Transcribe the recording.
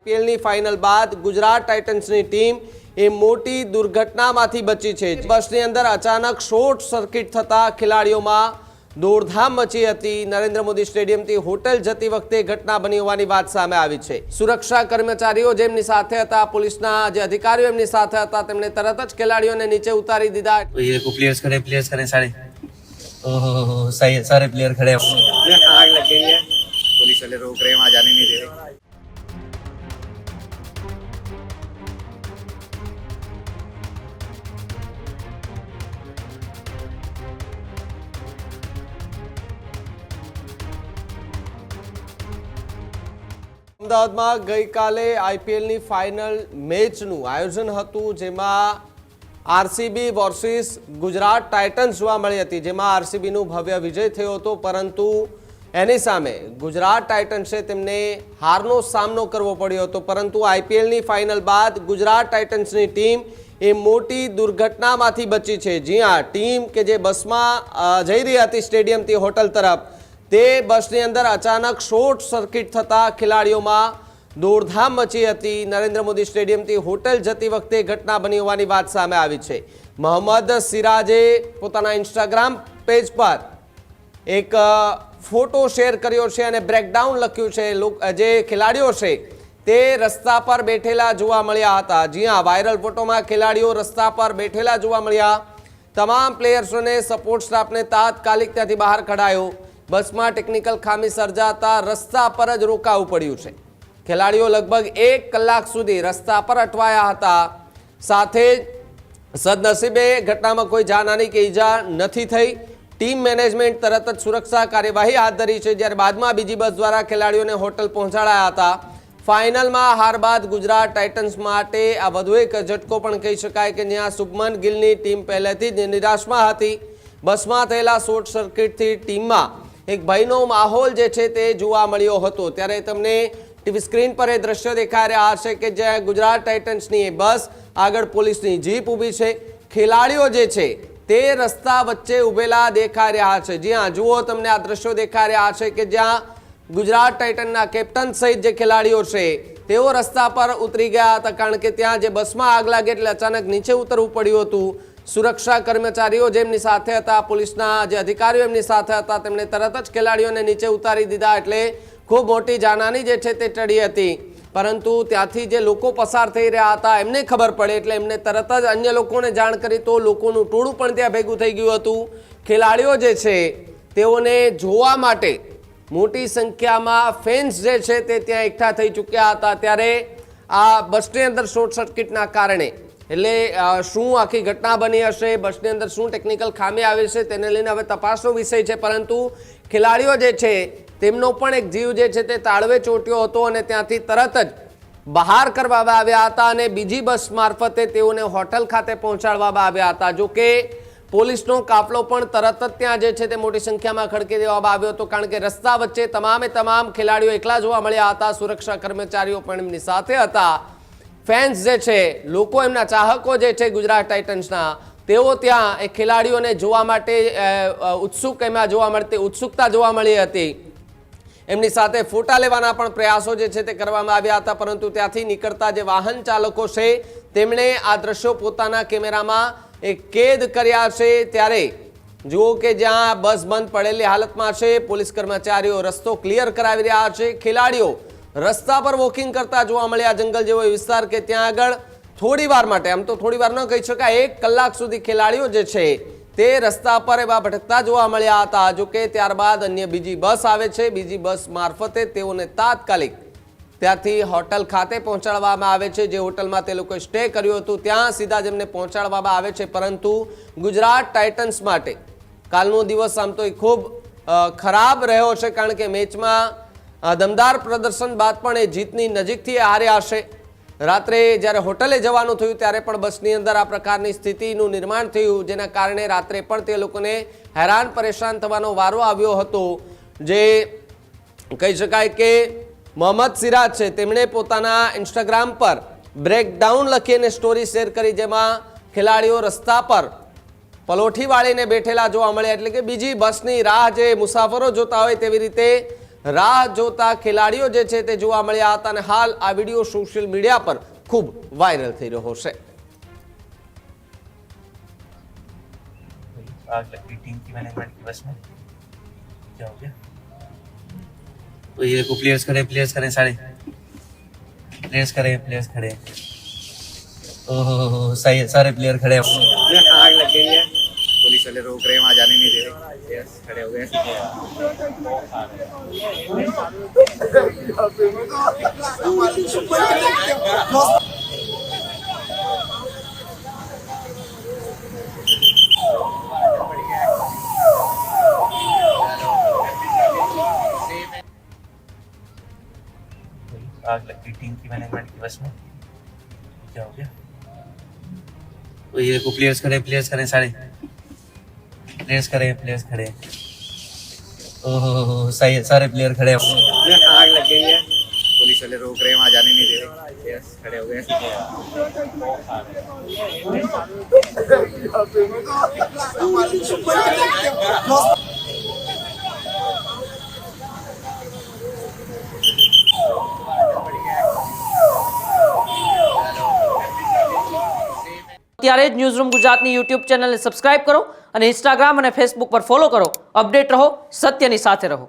આઈપીએલની ફાઇનલ બાદ ગુજરાત ટાઇટન્સની ટીમ એ મોટી દુર્ઘટનામાંથી બચી છે। બસની અંદર અચાનક શોર્ટ સર્કિટ થતા ખેલાડીઓમાં દોડધામ મચી હતી। નરેન્દ્ર મોદી સ્ટેડિયમથી હોટેલ જતી વખતે ઘટના બની હોવાની વાત સામે આવી છે। સુરક્ષા કર્મચારીઓ જેમની સાથે હતા, પોલીસના જે અધિકારીઓ એમની સાથે હતા, તેમણે તરત જ ખેલાડીઓને નીચે ઉતારી દીધા। ये को प्लेयर्स खड़े सारे सही सारे प्लेयर खड़े हैं। आग लग गई है, पुलिस वाले रोक रहे हैं, वहां जाने नहीं दे रहे। અમદાવાદમાં ગઈકાલે આઈપીએલની ફાઇનલ મેચનું આયોજન હતું, જેમાં આરસીબી વર્સિસ ગુજરાત ટાઇટન્સ જોવા મળી હતી, જેમાં આરસીબીનું ભવ્ય વિજય થયો હતો, પરંતુ એની સામે ગુજરાત ટાઇટન્સે તેમને હારનો સામનો કરવો પડ્યો હતો। પરંતુ આઈપીએલની ફાઇનલ બાદ ગુજરાત ટાઇટન્સની ટીમ એ મોટી દુર્ઘટનામાંથી બચી છે। જ્યાં ટીમ કે જે બસમાં જઈ રહી હતી સ્ટેડિયમથી હોટલ તરફ, તે બસની અંદર અચાનક શોર્ટ સર્કિટ થતા ખેલાડીઓમાં દોડધામ મચી હતી। નરેન્દ્ર મોદી સ્ટેડિયમથી હોટેલ જતી વખતે ઘટના બની હોવાની વાત સામે આવી છે। મોહમ્મદ સિરાજે પોતાના ઇન્સ્ટાગ્રામ પેજ પર એક ફોટો શેર કર્યો છે અને બ્રેકડાઉન લખ્યું છે। જે ખેલાડીઓ છે તે રસ્તા પર બેઠેલા જોવા મળ્યા હતા। જ્યાં વાયરલ ફોટોમાં ખેલાડીઓ રસ્તા પર બેઠેલા જોવા મળ્યા। તમામ પ્લેયર્સોને સપોર્ટ સ્ટાફને તાત્કાલિક ત્યાંથી બહાર કઢાયો। બસમાં ટેકનિકલ ખામી સર્જાતા રસ્તા પર જ રોકાવું પડ્યું છે। ખેલાડીઓ લગભગ 1 કલાક સુધી રસ્તા પર અટવાયા હતા। સાથે સદનસીબે ઘટનામાં કોઈ જાનહાની કે ઈજા નથી થઈ। ટીમ મેનેજમેન્ટ તરત જ સુરક્ષા કાર્યવાહી હાથ ધરી છે, જ્યારે બાદમાં બીજી બસ દ્વારા ખેલાડીઓને હોટલ પહોંચાડાયા હતા। ફાઇનલમાં હાર બાદ ગુજરાત ટાઇટન્સ માટે આ વધુ એક ઝટકો પણ કહી શકાય કે જ્યાં શુભમન ગિલની ટીમ પહેલેથી જ નિરાશમાં હતી। બસમાં થયેલા શોર્ટ સર્કિટથી ટીમમાં એક ભયનો માહોલ જે છે તે જોવા મળ્યો હતો। ત્યારે તમને ટીવી સ્ક્રીન પર એ દ્રશ્ય દેખાઈ રહ્યા હશે કે જ્યાં ગુજરાત ટાઇટન્સની એ બસ આગળ પોલીસની જીપ ઊભી છે। ખેલાડીઓ જે છે તે રસ્તા વચ્ચે ઊભેલા દેખાઈ રહ્યા છે। જ્યાં જુઓ તમને આ દ્રશ્યો દેખાઈ રહ્યા છે કે જ્યાં ગુજરાત ટાઇટનના કેપ્ટન સહિત જે ખેલાડીઓ છે તેઓ રસ્તા પર ઉતરી ગયા હતા, કારણ કે ત્યાં જે બસમાં આગ લાગે એટલે અચાનક નીચે ઉતરવું પડ્યું હતું। સુરક્ષા કર્મચારીઓ જેમની સાથે હતા, પોલીસના જે અધિકારીઓ એમની સાથે હતા, તેમણે તરત જ ખેલાડીઓને નીચે ઉતારી દીધા। એટલે ખૂબ મોટી જાનહાની જે છે તે ટળી હતી। પરંતુ ત્યાંથી જે લોકો પસાર થઈ રહ્યા હતા એમને ખબર પડે એટલે એમને તરત જ અન્ય લોકોને જાણ કરી, તો લોકોનું ટોળું પણ ત્યાં ભેગું થઈ ગયું હતું। ખેલાડીઓ જે છે તેઓને જોવા માટે મોટી સંખ્યામાં ફેન્સ જે છે તે ત્યાં એકઠા થઈ ચૂક્યા હતા। ત્યારે આ બસની અંદર શોર્ટ સર્કિટના કારણે એટલે શું આખી ઘટના બની હશે, બસની અંદર શું ટેકનિકલ ખામી આવી છે, તેને લઈને હવે તપાસનો વિષય છે। પરંતુ ખેલાડીઓ જે છે તેમનો પણ એક જીવ જે છે તે તાળવે ચોંટ્યો હતો અને ત્યાંથી તરત જ બહાર કરવામાં આવ્યા હતા અને બીજી બસ મારફતે તેઓને હોટલ ખાતે પહોંચાડવામાં આવ્યા હતા। જો કે પોલીસનો કાફલો પણ તરત જ ત્યાં જે છે તે મોટી સંખ્યામાં ખડકી દેવામાં આવ્યો હતો, કારણ કે રસ્તા વચ્ચે તમામે તમામ ખેલાડીઓ એકલા જોવા મળ્યા હતા। સુરક્ષા કર્મચારીઓ પણ એમની સાથે હતા। ફેન્સ જે છે, લોકો, એમના ચાહકો જે છે ગુજરાત ટાઇટન્સના, તેઓ ત્યાં એ ખેલાડીઓને જોવા માટે ઉત્સુકતા જોવા મળી હતી। એમની સાથે ફોટા લેવાના પણ પ્રયાસો જે છે તે કરવામાં આવ્યા હતા, પરંતુ ત્યાંથી નીકળતા જે વાહન ચાલકો છે તેમણે આ દ્રશ્યો પોતાના કેમેરામાં કેદ કર્યા છે। ત્યારે જુઓ કે જ્યાં બસ બંધ પડેલી હાલતમાં છે, પોલીસ કર્મચારીઓ રસ્તો ક્લિયર કરાવી રહ્યા છે। ખેલાડીઓ રસ્તા પર વોકિંગ કરતા જોવા મળ્યા, જંગલ જેવો વિસ્તાર કે ત્યાં આગળ થોડી વાર માટે, આમ તો થોડી વાર ન કહી શકાય, 1 કલાક સુધી ખેલાડીઓ જે છે તે રસ્તા પર એવા ભટકતા જોવા મળ્યા હતા। જો કે ત્યારબાદ અન્ય બીજી બસ આવે છે, બીજી બસ મારફતે તેઓને તાત્કાલિક ત્યાંથી હોટલ ખાતે પહોંચાડવામાં આવે છે। જે હોટલમાં તે લોકોએ સ્ટે કર્યું હતું ત્યાં સીધા જ એમને પહોંચાડવામાં આવે છે। પરંતુ ગુજરાત ટાઇટન્સ માટે કાલનો દિવસ આમ તો ખૂબ ખરાબ રહ્યો છે, કારણ કે મેચમાં દમદાર પ્રદર્શન બાદ પણ એ જીતની નજીકથી હાર્યા હશે। રાત્રે જ્યારે હોટલે જવાનું થયું ત્યારે પણ બસની અંદર આ પ્રકારની સ્થિતિનું નિર્માણ થયું, જેના કારણે રાત્રે પણ તે લોકોને હેરાન પરેશાન થવાનો વારો આવ્યો હતો। જે કહી શકાય કે મોહમ્મદ સિરાજ છે તેમણે પોતાના ઇન્સ્ટાગ્રામ પર બ્રેકડાઉન લખી અને સ્ટોરી શેર કરી, જેમાં ખેલાડીઓ રસ્તા પર પલોઠી વાળીને બેઠેલા જોવા મળ્યા, એટલે કે બીજી બસની રાહ જે મુસાફરો જોતા હોય તેવી રીતે રાહ જોતા ખેલાડીઓ જે છે તે જોવા મળ્યા હતા અને હાલ આ વિડીયો સોશિયલ મીડિયા પર ખૂબ વાયરલ થઈ રહ્યો છે। आग लग गई टीम की मैनेजमेंट की बस में। क्या हो गया? तो ये देखो प्लेयर्स खड़े सारे प्लेयर्स खड़े हैं। ओहो सही है, सारे प्लेयर खड़े हैं। आग लग गई है, पुलिस वाले रोक रहे हैं, वहाँ जाने नहीं दे रहे। Yes, खड़े हो गए। आग लग गई टीम की मैनेजमेंट की बस में। क्या हो गया? तो ये देखो प्लेयर्स खड़े सारे प्लेयर्स खड़े हैं। ओहो सही है, सारे प्लेयर खड़े हैं। आग लग गई है, पुलिस वाले रोक रहे हैं, वहाँ जाने नहीं दे रहे। Yes, खड़े हो गए। ત્યારે જ ન્યૂઝરૂમ ગુજરાતની યુટ્યુબ ચેનલને સબસ્ક્રાઇબ કરો અને ઇન્સ્ટાગ્રામ અને ફેસબુક પર ફોલો કરો। અપડેટ રહો, સત્યની સાથે રહો।